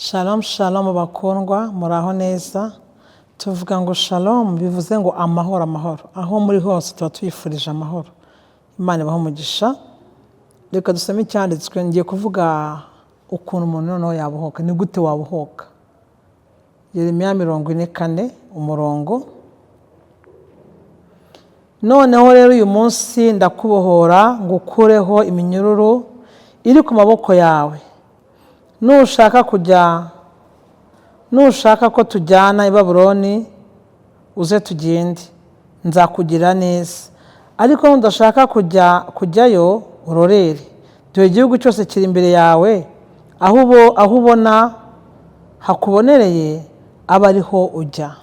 Shalom shalom bakundwa muraho neza. Tuvuga ngo shalom bivuze ngo amahoro amahoro. Aho muri hose tuba twifurije amahoro. Imana ibahe umugisha. Reka dusome icyanditswe, ngiye kuvuga ukuntu umuntu noneho yabohoka. Ni gute wabohoka? Yeremiya 44 umurongo. Noneho rero uyu munsi ndakubohora ngukureho iminyururu iri ku maboko yawe. Nushaka ko tujyana i Babuloni uze tugende, nzakugira neza. Ariko ndashaka kujyayo urorere. Dore igihugu cyose kiri imbere yawe, aho ubona hakubonereye aba ariho ujya.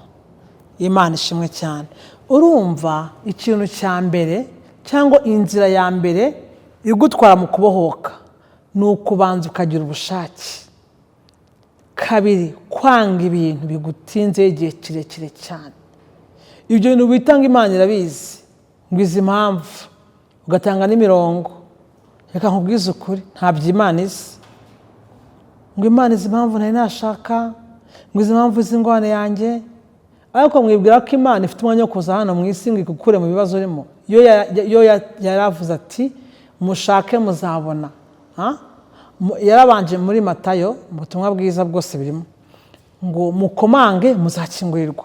Imana ishimwe cyane. Urumva ikintu cya mbere cyangwa inzira ya mbere igutwara mu kubohoka ni ukubanza ukagira ubushake. Kabiri, kwanga ibintu bigutinze igihe kirekire cyane. Ibyo bintu bitanga Imana irabizi, ngo izi impamvu ugatanga n'imirongo. Reka nkubwize ukuri, ntabyo Imana izi. Ngo Imana izi impamvu nari nashaka, ngo izi impamvu z'ingwane yanjye. Ariko mwibwira ko Imana ifite umwanya wo kuza hano mu isi ngo ikukure mu bibazo urimo. Yo yaravuze ati mushake muzabona. Yarabanje muri Matayo, mu butumwa bwiza bwose birimo ngo mukomange muzakingurirwa,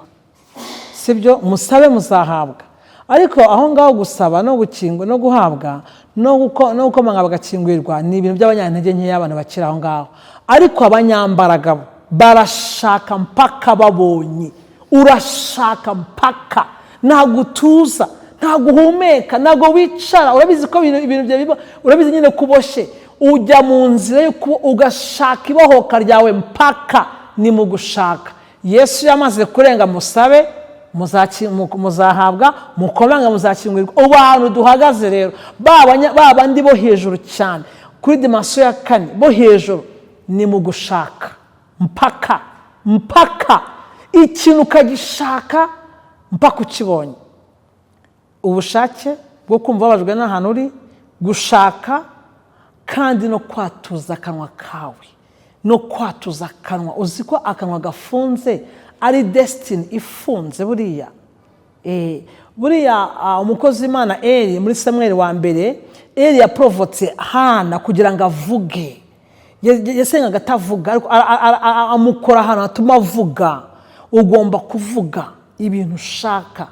sibyo? Musabe muzahabwa. Ariko aho ngaho gusaba no gukingwa no guhabwa no gukomanga bagakingurirwa ni ibintu by'abanyantege nke y'abantu bakira aho ngaho. Ariko abanyambaraga barashaka mpaka babonye. Urashaka mpaka, ntago utuza, ntago uhumeka, ntago wicara. Urabizi ko ibintu bya urabizi nyine kuboshe. Ujya mu nzira yo ugashaka ibohoka ryawe mpaka ni mu gushaka. Yesu yamaze kurenga musabe muzahabwa, mukomanga muzakingurirwa. Abantu duhagaze rero babandi bo hejuru cyane kuri dimension ya 4 bo hejuru ni mu gushaka mpaka ikintu ukagishaka mpaka ukibonye. Ubushake bwo kumva babajwe n'ahantu uri, gushaka kandi no kwatuza akanwa kawe. No kwatuza akanwa. Uzi ko akanwa gafunze ari destiny ifunze buriya. Buriya umukozi w'Imana Eli muri Samuel wa mbere, Eli yaprovotse Hana kugira ngo avuge. Yasengaga atavuga, ariko amukora ahantu atuma avuga. Ugomba kuvuga ibintu ushaka.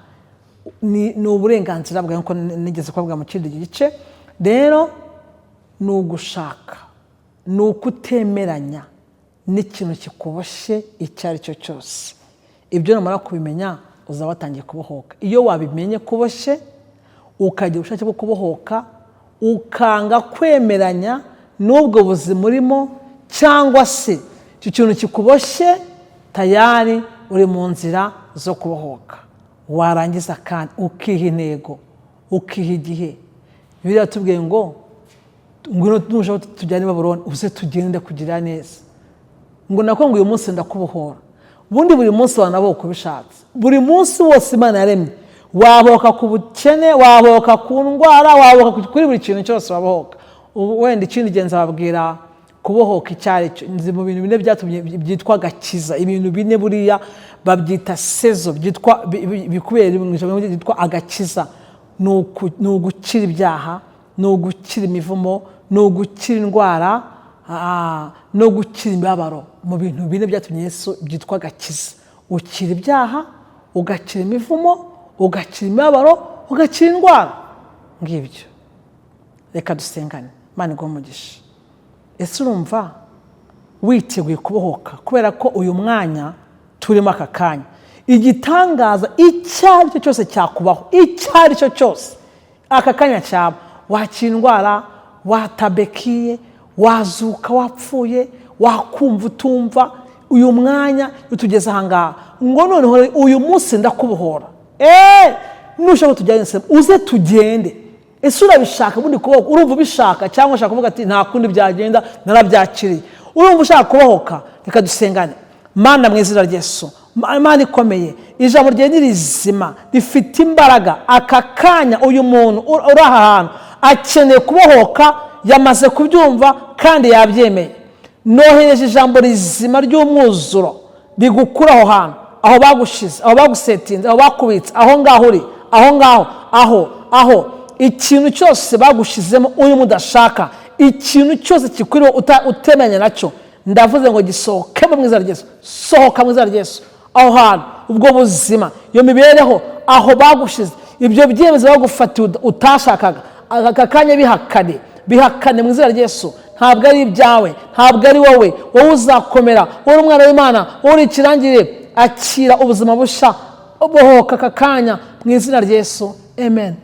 Ni uburenganzira bwawe, nko nigeze kuvuga mu kindi gice. Rero ni ugushaka, ni ukutemeranya n'ikintu kikuboshe icyo ari cyo cyose. Ibyo numara kubimenya uzaba watangiye kubohoka. Iyo wabimenye kuboshe ukagira ubushake bwo kubohoka, ukanga kwemeranya n'ubwo buzima urimo, cyangwa se icyo kintu kikuboshe, tayari uri mu nzira zo kubohoka. Warangiza kandi ukiha intego, ukiha igihe. Bibiliya tubwiye ngo ngwino nushaka tujyane i Babuloni uze tugende kugira neza. Ngo nako ngo uyu munsi ndakubohora. Bundi buri munsi wanabohoka kubishatse. Buri munsi wose Imana yaremye wabohoka ku bukene, wabohoka ku ndwara, wabohoka kuri buri kintu cyose wabohoka. Wenda ikindi genza babwira kubohoka icyari cyo. Nzi mu bintu bine byatumye byitwa agakiza. Ibintu bine buriya babyita sezo, byitwa bikubera mu ijambo byitwa agakiza. Ni ugukira ibyaha, ni ugukira imivumo, ni ugukira indwara, no gukira imibabaro. Mu bintu bine byatumye Yesu byitwa agakiza. Ukira ibyaha, ugakira imivumo, ugakira imibabaro, ugakira indwara. Ngibyo. Reka dusengane. Imana iguhe umugisha. Ese urumva witeguye kubohoka? Kubera ko uyu mwanya turimo aka kanya, igitangaza icyo ari cyo cyose cyakubaho, icyo ari cyo cyose aka kanya cyaba. Wakira indwara, watabekiye, wazuka wapfuye, wakumva utumva. Uyu mwanya utugeze ahangaha ngo noneho uyu munsi ndakubohora. Nushaka tujyane uze tugende. Ese urabishaka bundi kubohoka? Urumva ubishaka cyangwa ushaka kuvuga ati nta kundi byagenda narabyakiriye? Urumva ushaka kubohoka? Reka dusengane. Mana mu izina rya Yesu, Imana ikomeye, ijambo rye ni rizima, rifite imbaraga. Aka kanya uyu muntu uri aha hantu akeneye kubohoka, yamaze kubyumva kandi yabyemeye. nohereje ijambo rizima ry'umwuzuro rigukura aho hantu, aho bagushize, aho bagusetinze, aho bakubitse, aho ngaho uri, aho ikintu cyose bagushizemo uri mudashaka, ikintu cyose kikwiriwe utemenya nacyo, ndavuze ngo gisohokemo mu izina rya Yesu. Sohoka mu izina rya Yesu. Aho hantu, ubwo buzima, iyo mibereho, aho bagushize, ibyo byemezo bagufatiye utashakaga, aka kanya bihakane mu izina rya Yesu. Ntabwo ari ibyawe, ntabwo ari wowe uzakomera, wowe umwana w'Imana, wowe uri ikirangirire. Akira ubuzima busha, bohoka aka kanya mu izina rya Yesu. Amen.